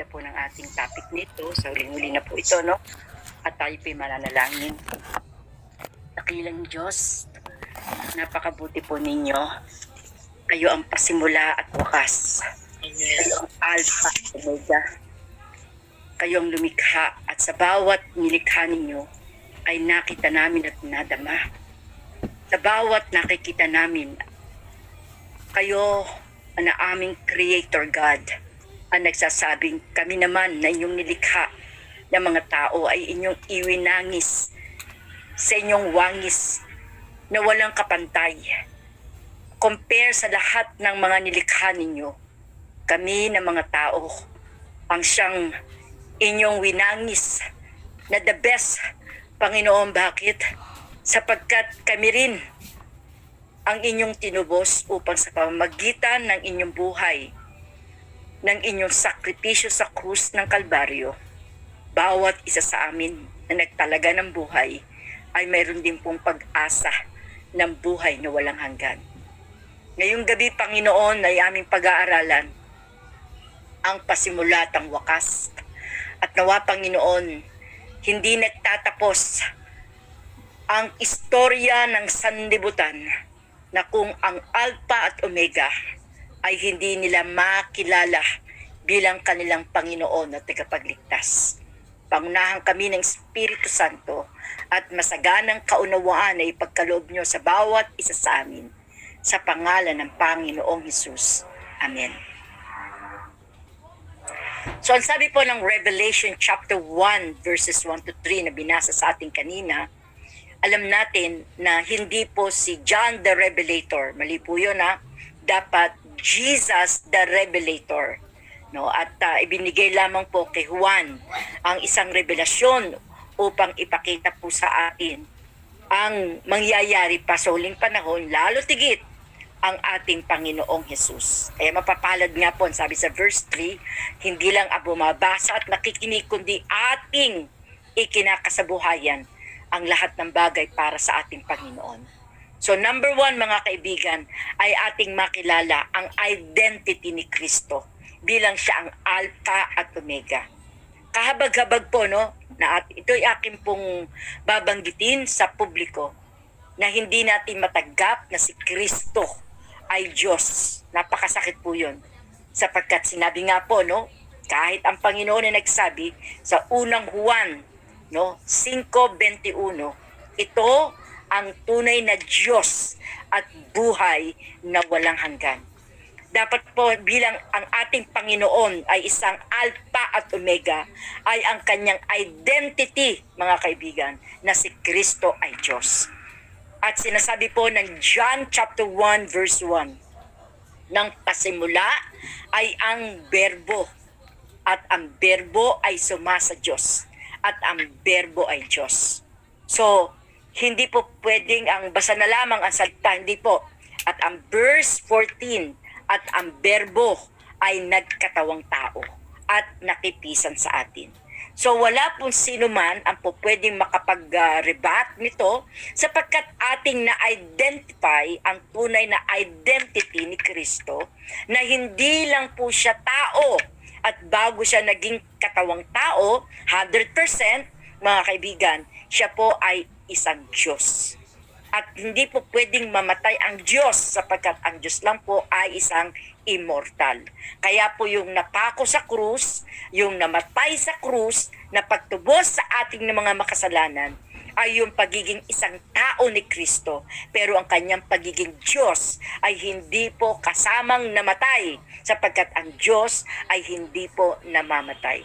ganda po ng ating topic nito. Sa huling-huli na po ito, no? At tayo po'y mananalangin. Dakilang Diyos, napakabuti po ninyo. Kayo ang pasimula at wakas. Kayo ang Alpha at Omega. Kayo ang lumikha at sa bawat nilikha ninyo ay nakita namin at nadama. Sa bawat nakikita namin, kayo ang aming Creator God ang nagsasabing kami naman na inyong nilikha ng mga tao ay inyong iwinangis sa inyong wangis na walang kapantay. Compare sa lahat ng mga nilikha ninyo, kami na mga tao ang siyang inyong winangis na the best, Panginoon. Bakit? Sapagkat kami rin ang inyong tinubos upang sa pamamagitan ng inyong buhay, ng inyong sakripisyo sa krus ng Kalbaryo, bawat isa sa amin na nagtalaga ng buhay ay mayroon din pong pag-asa ng buhay na walang hanggan. Ngayong gabi, Panginoon, ay aming pag-aaralan ang pasimulat ang wakas. At nawa, Panginoon, hindi nagtatapos ang istorya ng sanlibutan na kung ang Alpha at Omega ay hindi nila makilala bilang kanilang Panginoon at tagapagligtas. Pangunahan kami ng Espiritu Santo at masaganang kaunawaan na ipagkaloob nyo sa bawat isa sa amin. Sa pangalan ng Panginoong Hesus. Amen. So ang sabi po ng Revelation chapter 1 verses 1 to 3 na binasa sa ating kanina, alam natin na hindi po si John the Revelator, mali po yun dapat Jesus the Revelator, no? At ibinigay lamang po kay Juan ang isang revelasyon upang ipakita po sa atin ang mangyayari pa sa huling panahon, lalo tigit ang ating Panginoong Hesus. Kaya mapapalad nga po, sabi sa verse 3, hindi lang bumabasa at nakikinig, kundi ating ikinakasabuhayan ang lahat ng bagay para sa ating Panginoon. So number 1, mga kaibigan, ay ating makilala ang identity ni Kristo bilang siya ang Alpha at Omega. Kahabag-habag po, no, na ito'y aking pong babanggitin sa publiko na hindi natin matanggap na si Kristo ay Diyos. Napakasakit po yun. Sapagkat sinabi nga po, no, kahit ang Panginoon ay nagsabi sa unang Juan, no, 5:21, ito ang tunay na Diyos at buhay na walang hanggan. Dapat po bilang ang ating Panginoon ay isang Alpha at Omega, ay ang kanyang identity, mga kaibigan, na si Kristo ay Diyos. At sinasabi po ng John chapter 1 verse 1, ng pasimula ay ang Berbo, at ang Berbo ay sumasa Diyos, at ang Berbo ay Diyos. So, hindi po pwedeng ang basa na lamang ang salita, hindi po. At ang verse 14, at ang Berbo ay nagkatawang tao at nakipisan sa atin. So wala pong sino man ang po pwedeng makapag-rebat nito sapagkat ating na-identify ang tunay na identity ni Kristo na hindi lang po siya tao at bago siya naging katawang tao, 100%, mga kaibigan, siya po ay isang Diyos. At hindi po pwedeng mamatay ang Diyos sapagkat ang Diyos lang po ay isang immortal. Kaya po yung napako sa krus, yung namatay sa krus, na pagtubos sa ating mga makasalanan, ay yung pagiging isang tao ni Kristo. Pero ang kanyang pagiging Diyos ay hindi po kasamang namatay sapagkat ang Diyos ay hindi po namamatay.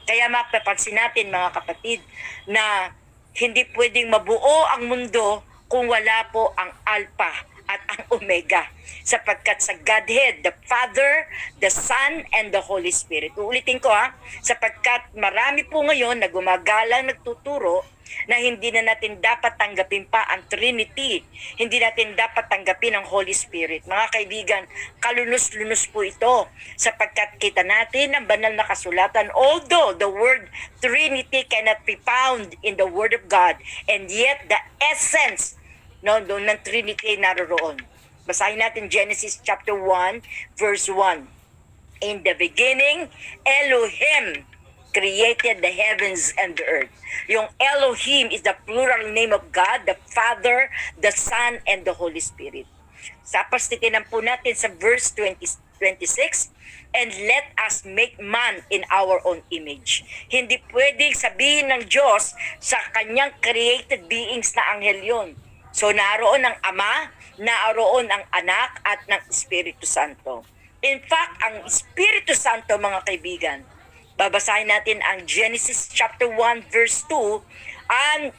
Kaya mapapansin natin, mga kapatid, na hindi pwedeng mabuo ang mundo kung wala po ang Alpha at ang Omega. Sapagkat sa Godhead, the Father, the Son, and the Holy Spirit. Uulitin ko sapagkat marami po ngayon na gumagalang nagtuturo na hindi na natin dapat tanggapin pa ang Trinity. Hindi natin dapat tanggapin ang Holy Spirit. Mga kaibigan, kalunos-lunos po ito sapagkat kita natin ang banal na kasulatan. Although the word Trinity cannot be found in the Word of God, and yet the essence ng Trinity ay naroroon. Basahin natin Genesis chapter 1 verse 1. In the beginning, Elohim created the heavens and the earth. Yung Elohim is the plural name of God, the Father, the Son, and the Holy Spirit. Tapos titinan po natin sa verse 26, and let us make man in our own image. Hindi pwedeng sabihin ng Diyos sa kanyang created beings na anghel yun. So naroon ang Ama, naroon ang Anak, at ng Espiritu Santo. In fact, ang Espiritu Santo, mga kaibigan, babasahin natin ang Genesis chapter 1 verse 2,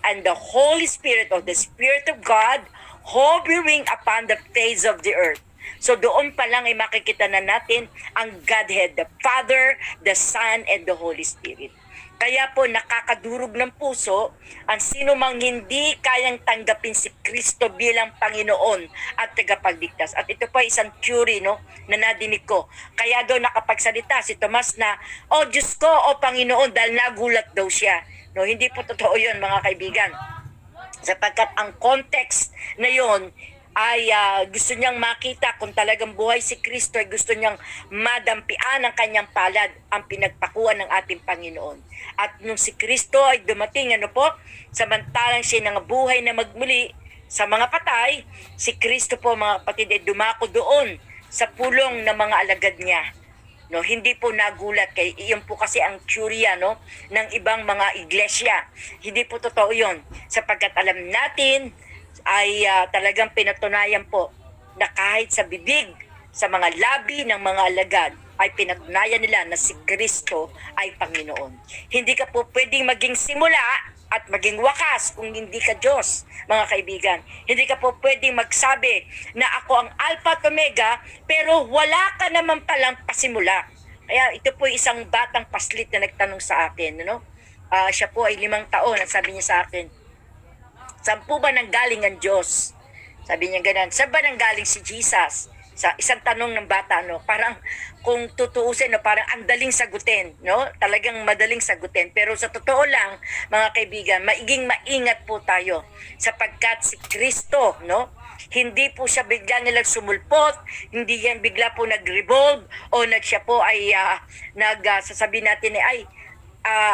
and the Holy Spirit, or the Spirit of God, hovering upon the face of the earth. So doon pa lang ay makikita na natin ang Godhead, the Father, the Son, and the Holy Spirit. Kaya po nakakadurog ng puso ang sino mang hindi kayang tanggapin si Kristo bilang Panginoon at tagapagligtas. At ito po isang theory, no, na nadinig ko. Kaya daw nakapagsalita si Tomas na, "Oh Diyos ko, oh Panginoon," dahil nagulat daw siya. No, hindi po totoo 'yun, mga kaibigan. Sapagkat ang context na 'yon ay gusto niyang makita kung talagang buhay si Kristo, ay gusto niyang madampian ang kanyang palad, ang pinagpakuan ng ating Panginoon. At nung si Kristo ay dumating, samantalang siya nangabuhay na magmuli sa mga patay, si Kristo po, mga kapatid, ay dumako doon sa pulong ng mga alagad niya. No, hindi po nagulat kay iyon po kasi ang teorya, no, ng ibang mga iglesia. Hindi po totoo 'yon, sapagkat alam natin ay talagang pinatunayan po na kahit sa bibig, sa mga labi ng mga alagad, ay pinatunayan nila na si Kristo ay Panginoon. Hindi ka po pwedeng maging simula at maging wakas kung hindi ka Diyos, mga kaibigan. Hindi ka po pwedeng magsabi na ako ang Alpha at Omega, pero wala ka naman palang pasimula. Kaya ito po isang batang paslit na nagtanong sa akin, no? Siya po ay 5 taon, at sabi niya sa akin, "Saan po ba nanggaling ang Diyos?" Sabi niya ganun. "Saan ba nanggaling si Jesus?" Sa isang tanong ng bata, no, parang kung tutuusin, no, parang ang daling sagutin, no, talagang madaling sagutin. Pero sa totoo lang, mga kaibigan, maingat po tayo, sapagkat si Kristo, no, hindi po siya bigla nilang sumulpot, hindi yan bigla po nag-revolve, o siya po ay sasabihin natin ay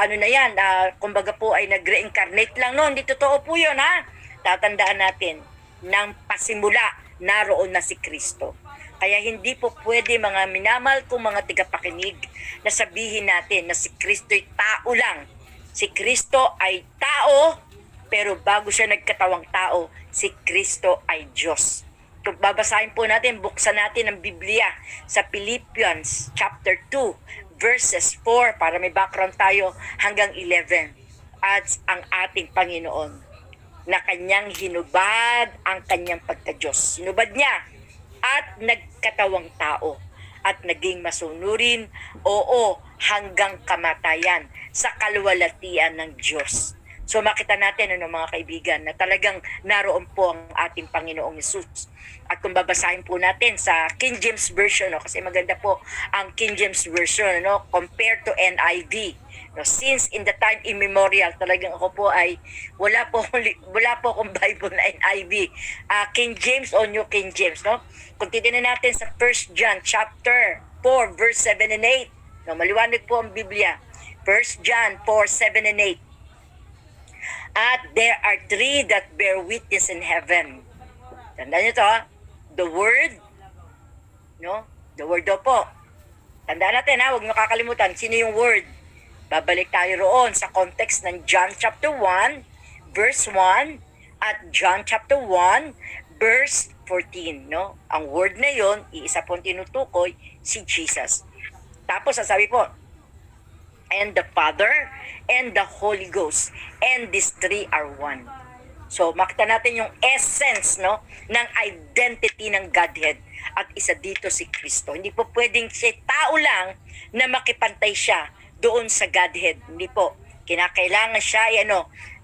ano na yan, kumbaga po ay nag-reincarnate lang. No, hindi totoo po yun, ha. Tatandaan natin, ng pasimula, naroon na si Kristo. Kaya hindi po pwede, mga minamahal kong mga tigapakinig, na sabihin natin na si Kristo ay tao lang. Si Kristo ay tao, pero bago siya nagkatawang tao, si Kristo ay Diyos. Kung babasahin po natin, buksan natin ang Biblia sa Philippians chapter 2, verses 4, para may background tayo, hanggang 11. At ang ating Panginoon, na kanyang hinubad ang kanyang pagka-Diyos. Hinubad niya at nagkatawang tao at naging masunurin, oo, hanggang kamatayan sa kaluwalhatian ng Diyos. So makita natin, mga kaibigan, na talagang naroon po ang ating Panginoong Hesus. At kung babasahin po natin sa King James Version, kasi maganda po ang King James Version, compared to NIV. Since in the time immemorial, talagang ako po ay wala po akong Bible na NIV. King James o New King James, no? Kung titingnan natin sa 1 John chapter 4 verse 7 and 8, maliwanag po ang Biblia. 1 John 4, 7 and 8. At there are 3 that bear witness in heaven. Tandaan niyo to, the Word, no? The Word daw po. Tandaan natin, huwag niyo kakalimutan, sino yung Word? Babalik tayo roon sa context ng John chapter 1, verse 1, at John chapter 1, verse 14, no? Ang Word na yon, iisa pong tinutukoy, si Jesus. Tapos, sasabi po, and the Father, and the Holy Ghost, and these 3 are one. So, makita natin yung essence, no, ng identity ng Godhead. At isa dito si Kristo. Hindi po pwedeng siya tao lang na makipantay siya doon sa Godhead. Hindi po. Kinakailangan siya ay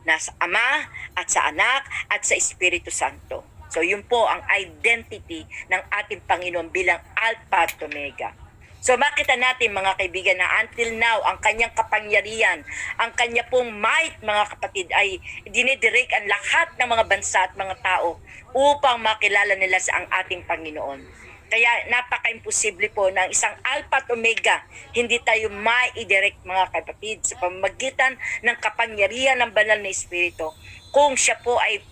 nasa Ama at sa Anak at sa Espiritu Santo. So, yun po ang identity ng ating Panginoon bilang Alpha at Omega. So makita natin, mga kaibigan, na until now, ang kanyang kapangyarihan, ang kanya pong might, mga kapatid, ay dinidirect ang lahat ng mga bansa at mga tao upang makilala nila sa ang ating Panginoon. Kaya napaka-imposible po ng isang Alpha at Omega, hindi tayo mai-direct mga kapatid sa pamamagitan ng kapangyarihan ng banal na Espiritu. Kung siya po ay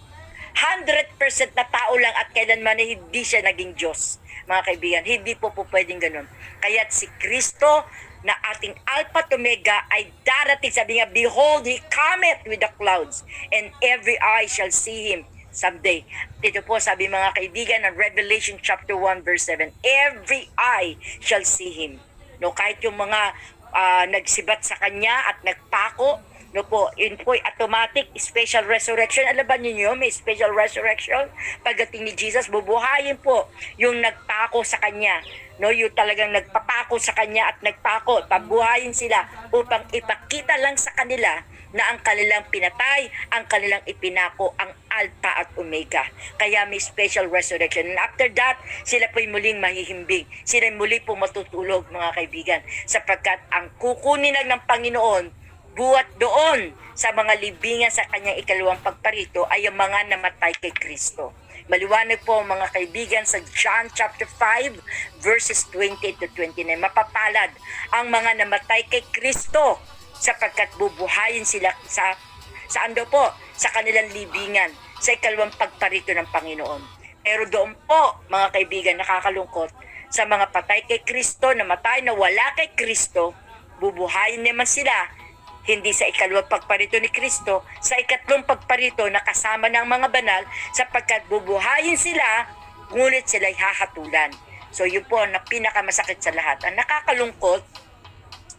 100% na tao lang at kailanman ay hindi siya naging Diyos. Mga kaibigan, hindi po pwedeng ganun. Kaya si Kristo na ating Alpha at Omega ay darating, sabi nga, behold, He cometh with the clouds, and every eye shall see Him someday. Dito po sabi mga kaibigan ng Revelation chapter 1 verse 7, every eye shall see Him. No, kahit yung mga nagsibat sa Kanya at nagpako, no po, yun po automatic special resurrection. Alam ba niyo may special resurrection? Pagdating ni Jesus, bubuhayin po yung nagpako sa Kanya. No, yung talagang nagpapako sa Kanya at nagpako, pabuhayin sila upang ipakita lang sa kanila na ang kanilang pinatay, ang kanilang ipinako, ang Alpha at Omega. Kaya may special resurrection. And after that, sila po'y muling mahihimbing. Sila muli po matutulog, mga kaibigan. Sapagkat ang kukunin lang ng Panginoon, buhat doon sa mga libingan sa kanyang ikalawang pagparito ay ang mga namatay kay Kristo. Maliwanag po mga kaibigan sa John chapter 5 verses 20 to 29. Mapapalad ang mga namatay kay Kristo sapagkat bubuhayin sila sa daw po? Sa kanilang libingan sa ikalawang pagparito ng Panginoon. Pero doon po mga kaibigan, nakakalungkot, sa mga patay kay Kristo, namatay na wala kay Kristo, bubuhayin naman sila hindi sa ikalawang pagparito ni Kristo, sa ikatlong pagparito na kasama ng mga banal, sapagkat bubuhayin sila, ngunit sila'y hahatulan. So yun po na pinakamasakit sa lahat. Ang nakakalungkot,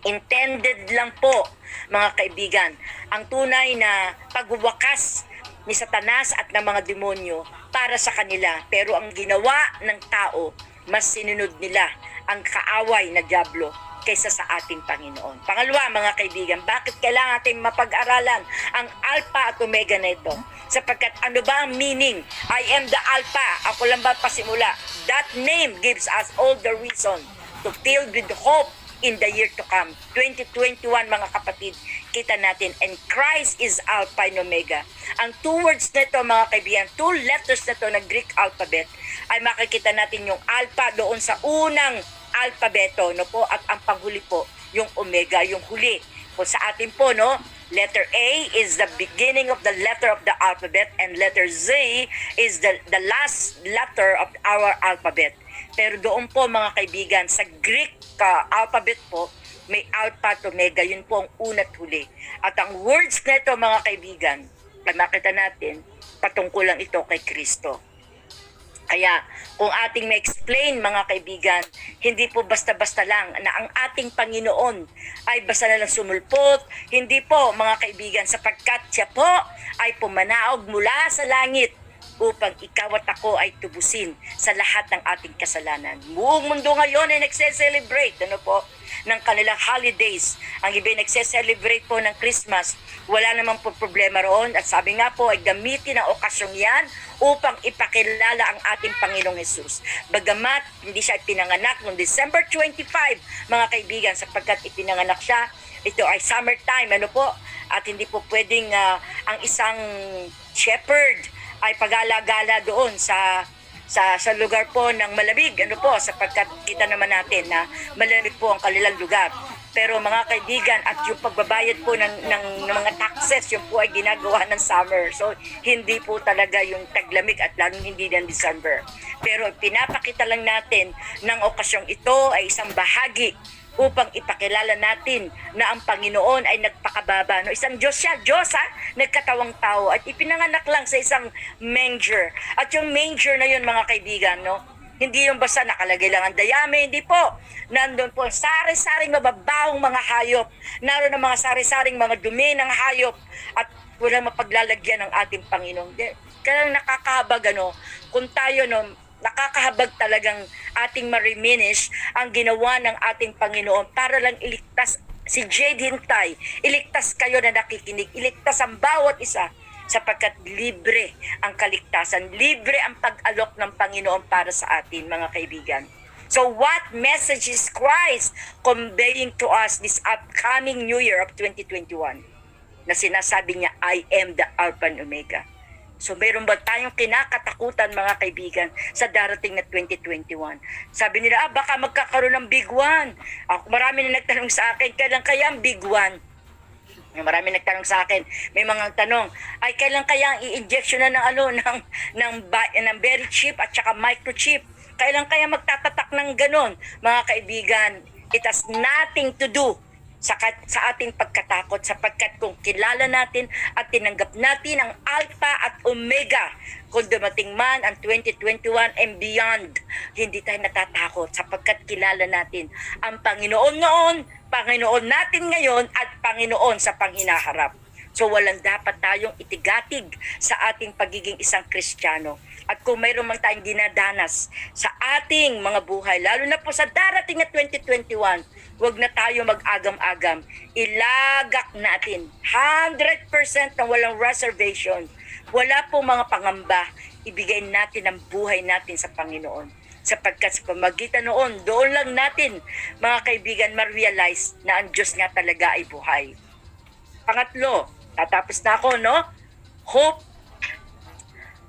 intended lang po, mga kaibigan, ang tunay na pagwawakas ni Satanas at ng mga demonyo para sa kanila. Pero ang ginawa ng tao, mas sinunod nila ang kaaway na dyablo kaysa sa ating Panginoon. Pangalawa, mga kaibigan, bakit kailangan natin mapag-aralan ang Alpha at Omega na ito? Sapagkat ano ba ang meaning? I am the Alpha. Ako lang ba pasimula? That name gives us all the reason to fill with hope in the year to come. 2021, mga kapatid, kita natin. And Christ is Alpha and Omega. Ang two words na ito, mga kaibigan, two letters na ito ng Greek alphabet, ay makikita natin yung Alpha doon sa unang alpabeto, no po, at ang panghuli po yung Omega, yung huli po sa atin po, no. Letter A is the beginning of the letter of the alphabet, and letter Z is the last letter of our alphabet. Pero doon po, mga kaibigan, sa Greek alphabet po, may Alpha at Omega, yun po ang una't huli. At ang words na ito, mga kaibigan, ay makita natin, patungkol lang ito kay Kristo. Kaya kung ating ma-explain, mga kaibigan, hindi po basta-basta lang na ang ating Panginoon ay basta na lang sumulpot. Hindi po, mga kaibigan, sapagkat siya po ay pumanaog mula sa langit upang ikaw at ako ay tubusin sa lahat ng ating kasalanan. Buong mundo ngayon ay nagse-celebrate, ano po, ng kanilang holidays. Ang iba nagse-celebrate po ng Christmas. Wala naman po problema roon. At sabi nga po ay gamitin ang okasyong yan upang ipakilala ang ating Panginoong Jesus. Bagamat hindi siya ipinanganak noong December 25, mga kaibigan, sapagkat ipinanganak siya, ito ay summertime, ano po, at hindi po pwedeng ang isang shepherd ay pag-alagala doon sa lugar po ng malamig, ano po, sapagkat kita naman natin na malamig po ang kanilang lugar. Pero mga kaibigan, at yung pagbabayad po ng mga taxes, yung po ay ginagawa ng summer. So, hindi po talaga yung taglamig at lalong hindi ng December. Pero pinapakita lang natin ng okasyong ito ay isang bahagi upang ipakilala natin na ang Panginoon ay nagpakababa. No? Isang Diyos siya, Diyos ha, nagkatawang tao at ipinanganak lang sa isang manger. At yung manger na yun, mga kaibigan, no? Hindi yung basta nakalagay lang ang dayami, hindi po. Nandun po sari-saring mababahong mga hayop. Naroon ang mga sari-saring mga dumi ng hayop at walang mapaglalagyan ng ating Panginoon. Kaya nakakahabag, ano, kung tayo, no, nakakahabag talagang ating mariminish ang ginawa ng ating Panginoon para lang iligtas si Jade Hintay, iligtas kayo na nakikinig, iligtas ang bawat isa sapagkat libre ang kaligtasan, libre ang pag-alok ng Panginoon para sa atin, mga kaibigan. So what message is Christ conveying to us this upcoming New Year of 2021? Na sinasabi niya, I am the Alpha and Omega. So mayroon ba tayong kinakatakutan mga kaibigan sa darating na 2021? Sabi nila, baka magkakaroon ng big one. Marami na nagtanong sa akin, kailan kaya ang big one? Marami nagtanong sa akin, may mga tanong, ay kailan kaya ang i-injection na ng very chip at saka microchip? Kailan kaya magtatatak ng ganon? Mga kaibigan, it has nothing to do sa ating pagkatakot, sapagkat kung kilala natin at tinanggap natin ang Alpha at Omega, kung dumating man ang 2021 and beyond, hindi tayo natatakot sapagkat kilala natin ang Panginoon noon, Panginoon natin ngayon, at Panginoon sa panghinaharap. So walang dapat tayong itigatig sa ating pagiging isang Kristiyano. At kung mayroon man tayong dinadanas sa ating mga buhay, lalo na po sa darating na 2021, huwag na tayo mag-agam-agam. Ilagak natin 100% na walang reservation. Wala po mga pangamba. Ibigay natin ang buhay natin sa Panginoon. Sapagkat sa pamagitan noon, doon lang natin, mga kaibigan, ma-realize na ang Diyos nga talaga ay buhay. Pangatlo, tatapos na ako, no? Hope.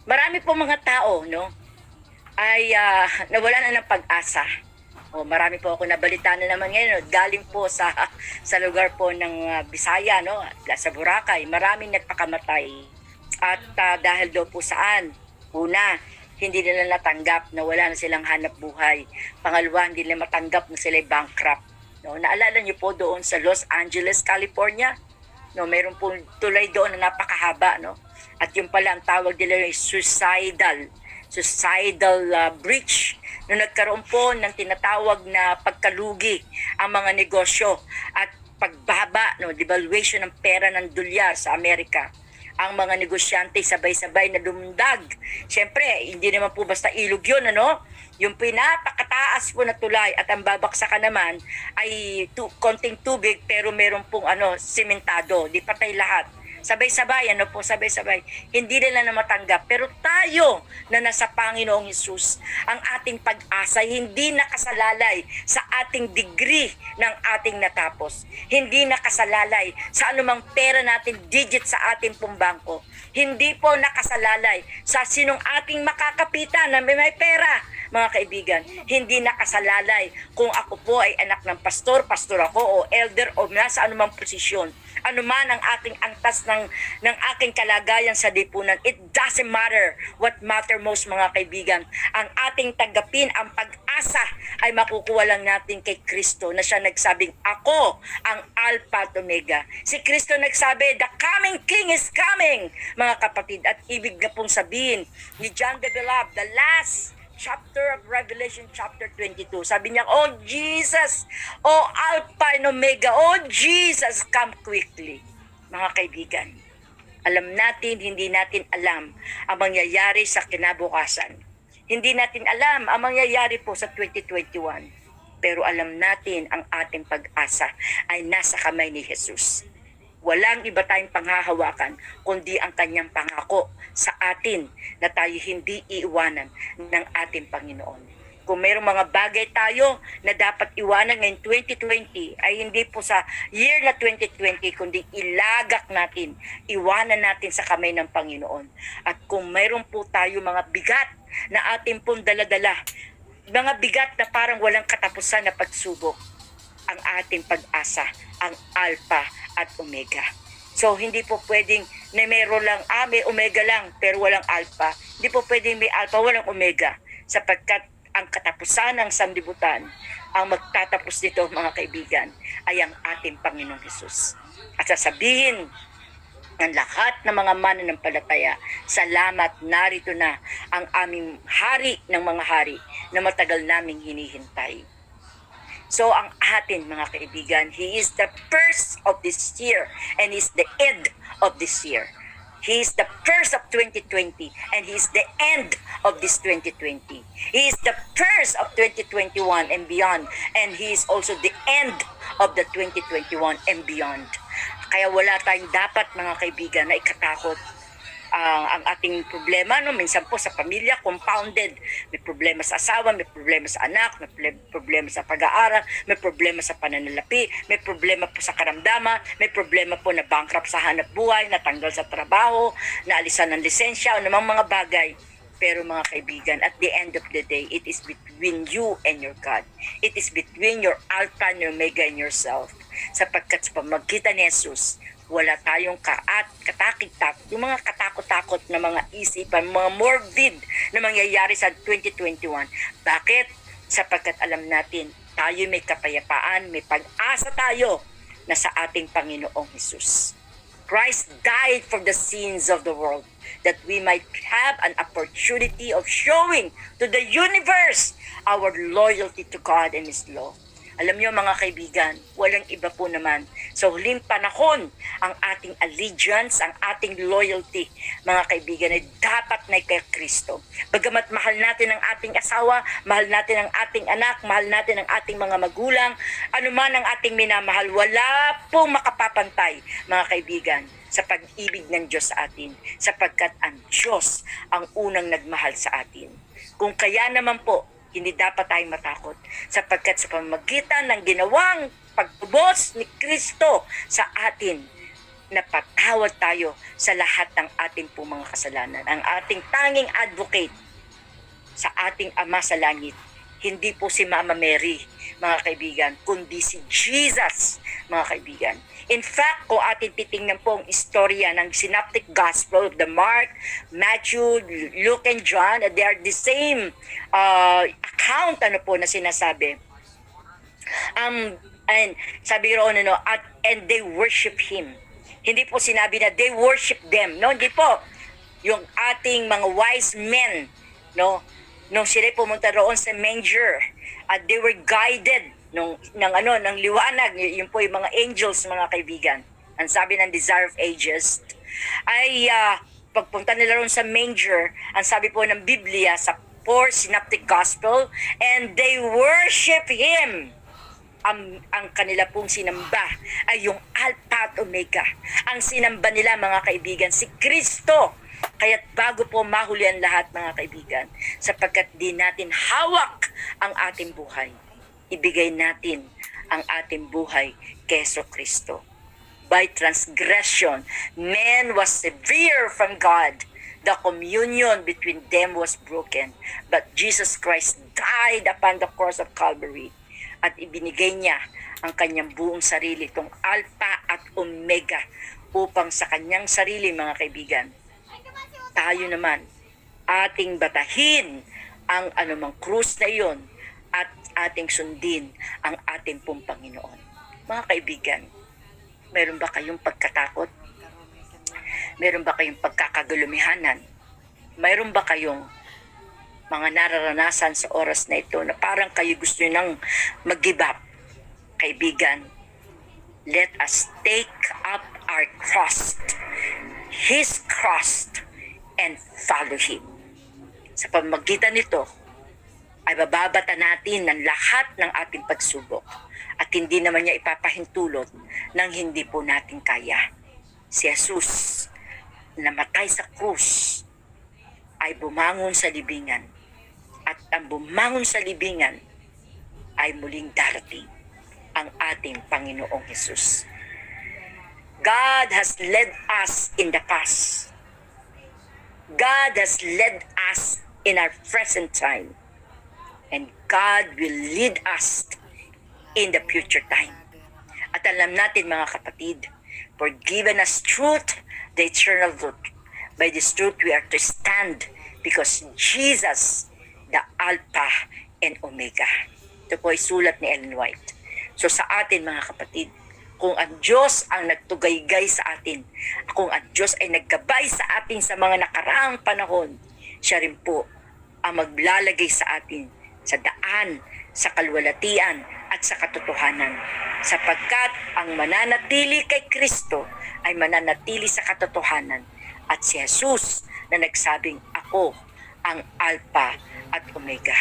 Marami po mga tao, no, ay nawala na ng pag-asa. Marami po ako nabalita na naman ngayon, galing po sa lugar po ng Bisaya, no, sa Boracay, maraming nagpakamatay. At dahil daw po saan? Una, hindi nila natanggap na wala na silang hanap buhay. Pangalawa, hindi nila matanggap na sila bankrupt. No, naalala niyo po doon sa Los Angeles, California? No, mayroon po tulay doon na napakahaba, no? At yung pala ang tawag nila ay suicidal breach. Nung nagkaroon po ng tinatawag na pagkalugi ang mga negosyo at pagbaba, no, devaluation ng pera ng dolyar sa Amerika. Ang mga negosyante sabay-sabay na dumundag. Siyempre, hindi naman po basta ilog yun, ano? Yung pinapakataas po na tulay at ang babaksakan naman ay konting tubig pero meron pong simentado. Di patay lahat. Sabay-sabay, sabay-sabay. Hindi nila na matanggap. Pero tayo na nasa Panginoong Hesus, ang ating pag-asa hindi nakasalalay sa ating degree ng ating natapos. Hindi nakasalalay sa anumang pera natin, digit sa ating pumbangko. Hindi po nakasalalay sa sinong ating makakapitan na may pera. Mga kaibigan, hindi nakasalalay kung ako po ay anak ng pastor ako o elder o nasa anumang posisyon. Anuman ang aking antas ng aking kalagayan sa lipunan, it doesn't matter. What matter most, mga kaibigan, ang ating tanggapin, ang pag-asa ay makukuha lang natin kay Kristo na siya nagsabing, ako ang Alpha at Omega. Si Kristo nagsabi, the coming King is coming, mga kapatid. At ibig na pong sabihin ni John the Beloved, the last chapter of Revelation chapter 22. Sabi niya, oh Jesus, oh Alpha and Omega, oh Jesus, come quickly. Mga kaibigan, alam natin, hindi natin alam ang mangyayari sa kinabukasan. Hindi natin alam ang mangyayari po sa 2021. Pero alam natin ang ating pag-asa ay nasa kamay ni Jesus. Walang iba tayong panghahawakan kundi ang kanyang pangako sa atin na tayo hindi iiwanan ng ating Panginoon. Kung mayroong mga bagay tayo na dapat iwanan ngayong 2020 ay hindi po sa year na 2020 kundi ilagak natin, iwanan natin sa kamay ng Panginoon. At kung mayroon po tayo mga bigat na ating pong daladala, mga bigat na parang walang katapusan na pagsubok, ang ating pag-asa, ang Alpha at Omega. So, hindi po pwedeng na mayroon lang, may Omega lang, pero walang Alpha. Hindi po pwedeng may Alpha, walang Omega. Sapagkat ang katapusan ng sanlibutan, ang magtatapos nito, mga kaibigan, ay ang ating Panginoong Hesus. At sasabihin ng lahat ng mga mananampalataya, salamat, narito na ang aming hari ng mga hari na matagal naming hinihintay. So, ang atin, mga kaibigan, He is the first of this year and He is the end of this year. He is the first of 2020 and He is the end of this 2020. He is the first of 2021 and beyond, and He is also the end of the 2021 and beyond. Kaya wala tayong dapat, mga kaibigan, na ikatakot. ang ating problema, no? Minsan po sa pamilya, compounded. May problema sa asawa, may problema sa anak, may problema sa pag-aaral, may problema sa pananalapi, may problema po sa karamdaman, may problema po na bankrupt sa hanap buhay, natanggal sa trabaho, naalisan ng lisensya, o namang mga bagay. Pero mga kaibigan, at the end of the day, it is between you and your God. It is between your Alpha and Omega and yourself. Sapagkat sa pamagitan ni Jesus, wala tayong katakot-takot, yung mga katakot-takot na mga isipan, mga morbid na mangyayari sa 2021. Bakit? Sapagkat alam natin, tayo may kapayapaan, may pag-asa tayo na sa ating Panginoong Jesus. Christ died for the sins of the world that we might have an opportunity of showing to the universe our loyalty to God and His law. Alam niyo mga kaibigan, walang iba po naman. Sa huling panahon, ang ating allegiance, ang ating loyalty, mga kaibigan, ay dapat na kay Kristo. Bagamat mahal natin ang ating asawa, mahal natin ang ating anak, mahal natin ang ating mga magulang, anuman ang ating minamahal, wala pong makapapantay, mga kaibigan, sa pag-ibig ng Diyos sa atin, sapagkat ang Diyos ang unang nagmahal sa atin. Kung kaya naman po, hindi dapat tayong matakot sapagkat sa pamamagitan ng ginawang pagtubos ni Kristo sa atin, napatawad tayo sa lahat ng ating po mga kasalanan. Ang ating tanging advocate sa ating Ama sa Langit, hindi po si Mama Mary, mga kaibigan, kundi si Jesus, mga kaibigan. In fact, kung atin titingnan po ang istorya ng Synoptic Gospel of the Mark, Matthew, Luke, and John, they are the same account na sinasabi. And sabi roon, and they worship Him. Hindi po sinabi na they worship them. No, hindi po. Yung ating mga wise men, no, nung sila pumunta roon sa manger, at they were guided ng liwanag, yun po yung mga angels, mga kaibigan. Ang sabi ng Desire of Ages ay pagpunta nila roon sa manger, ang sabi po ng Biblia sa 4 Synoptic Gospel, and they worship Him. Ang kanila pong sinamba ay yung Alpha at Omega. Ang sinamba nila, mga kaibigan, si Kristo. Kaya't bago po mahuli ang lahat, mga kaibigan, sapagkat di natin hawak ang ating buhay, ibigay natin ang ating buhay kay Kristo. By transgression, man was severed from God. The communion between them was broken. But Jesus Christ died upon the cross of Calvary at ibinigay niya ang kanyang buong sarili, itong Alpha at Omega, upang sa kanyang sarili, mga kaibigan, tayo naman ating batahin ang anumang krus na iyon at ating sundin ang ating pong Panginoon. Mga kaibigan, meron ba kayong pagkatakot? Meron ba kayong pagkakagulumihanan? Meron ba kayong mga nararanasan sa oras na ito na parang kayo gusto nang mag-give up? Kaibigan, let us take up our cross, His cross, and follow Him. Sa pamamagitan nito, ay bababata natin ng lahat ng ating pagsubok at hindi naman niya ipapahintulot ng hindi po natin kaya. Si Jesus, namatay sa krus, ay bumangon sa libingan, at ang bumangon sa libingan ay muling darating ang ating Panginoong Jesus. God has led us in the past. God has led us in our present time. And God will lead us in the future time. At alam natin, mga kapatid, for given us truth, the eternal truth. By this truth we are to stand because Jesus, the Alpha and Omega. Ito po ay sulat ni Ellen White. So sa atin, mga kapatid, kung ang Diyos ang nagtugaygay sa atin, kung ang Diyos ay naggabay sa atin sa mga nakaraang panahon, siya rin po ang maglalagay sa atin sa daan, sa kalwalatian at sa katotohanan. Sapagkat ang mananatili kay Kristo ay mananatili sa katotohanan. At si Jesus na nagsabing, ako ang Alpha at Omega.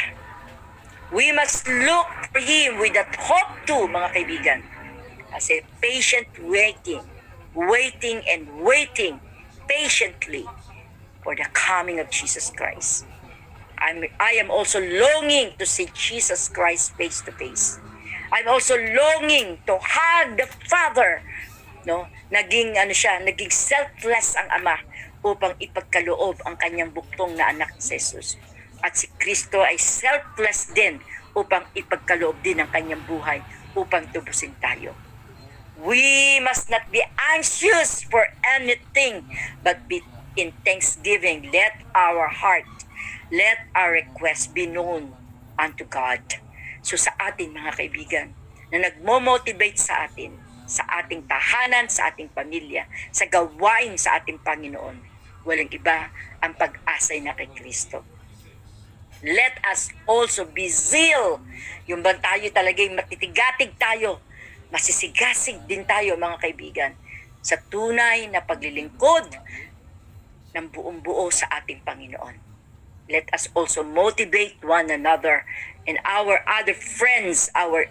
We must look for Him with that hope too, mga kaibigan. As a patient waiting and waiting patiently for the coming of Jesus Christ. I am also longing to see Jesus Christ face to face. I'm also longing to hug the Father. No? Naging selfless ang Ama upang ipagkaloob ang kanyang buktong na anak si Jesus. At si Kristo ay selfless din upang ipagkaloob din ang kanyang buhay upang tubusin tayo. We must not be anxious for anything, but be in thanksgiving. Let our request be known unto God. So sa atin mga kaibigan, na nagmo-motivate sa atin, sa ating tahanan, sa ating pamilya, sa gawain sa ating Panginoon, walang iba ang pag-asay na kay Kristo. Let us also be zeal. Yung ba tayo talaga matitigatig tayo, masisigasig din tayo mga kaibigan, sa tunay na paglilingkod ng buong buo sa ating Panginoon. Let us also motivate one another and our other friends, our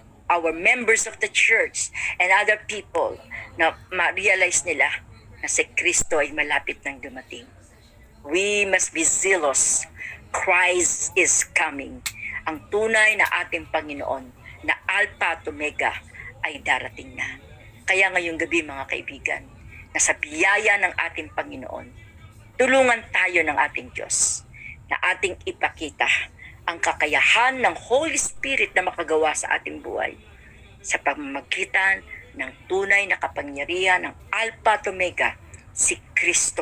members of the church and other people na ma-realize nila na si Kristo ay malapit nang dumating. We must be zealous. Christ is coming. Ang tunay na ating Panginoon na Alpha at Omega ay darating na. Kaya ngayong gabi mga kaibigan, na sa biyaya ng ating Panginoon, tulungan tayo ng ating Diyos na ating ipakita ang kakayahan ng Holy Spirit na makagawa sa ating buhay sa pamamagitan ng tunay na kapangyarihan ng Alpha at Omega, si Kristo.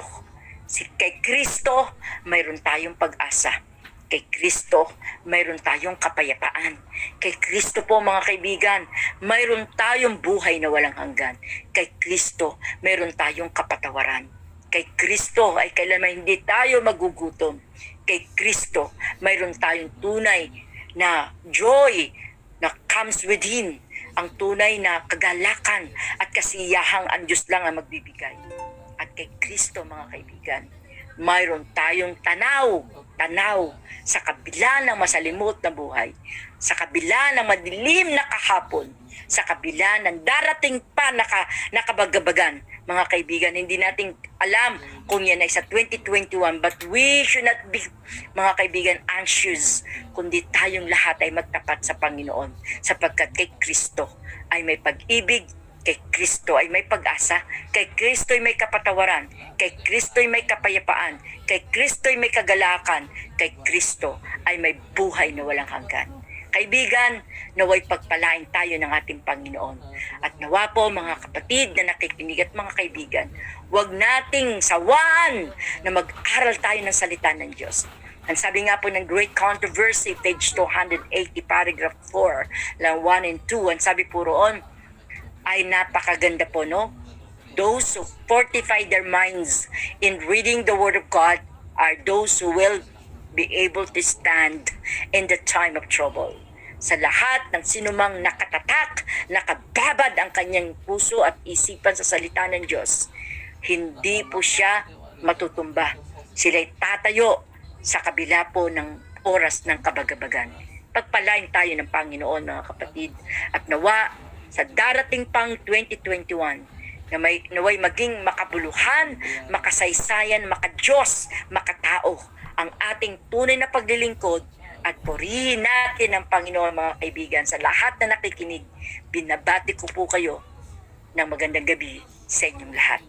Kay Kristo, mayroon tayong pag-asa. Kay Kristo, mayroon tayong kapayapaan. Kay Kristo po mga kaibigan, mayroon tayong buhay na walang hanggan. Kay Kristo, mayroon tayong kapatawaran. Kay Kristo ay kailanman hindi tayo magugutom. Kay Kristo, mayroon tayong tunay na joy na comes within, ang tunay na kagalakan at kasiyahang ang Diyos lang ang magbibigay. At kay Kristo mga kaibigan, mayroon tayong tanaw sa kabila ng masalimot na buhay, sa kabila ng madilim na kahapon, sa kabila ng darating pa nakabagabagan. Mga kaibigan, hindi natin alam kung yan ay sa 2021, but we should not be, mga kaibigan, anxious, kundi tayong lahat ay magtapat sa Panginoon, sapagkat kay Kristo ay may pag-ibig, kay Kristo ay may pag-asa, kay Kristo ay may kapatawaran, kay Kristo ay may kapayapaan, kay Kristo ay may kagalakan, kay Kristo ay may buhay na walang hanggan. Kaibigan, naway pagpalain tayo ng ating Panginoon. At nawa po mga kapatid na nakikinig at mga kaibigan, huwag nating sawan na mag-aral tayo ng salita ng Diyos. Ang sabi nga po ng Great Controversy, page 280, paragraph 4, lang 1 and 2, ang sabi po roon, ay napakaganda po, no? Those who fortify their minds in reading the Word of God are those who will be able to stand in the time of trouble. Sa lahat ng sinumang nakatatak, nakababad ang kanyang puso at isipan sa salita ng Diyos, hindi po siya matutumba. Sila'y tatayo sa kabila po ng oras ng kabagabagan. Pagpalain tayo ng Panginoon mga kapatid, at nawa sa darating pang 2021 naway maging makabuluhan, makasaysayan, makadiyos, makatao ang ating tunay na paglilingkod, at purihin natin ang Panginoon mga kaibigan. Sa lahat na nakikinig, binabati ko po kayo ng magandang gabi sa inyong lahat.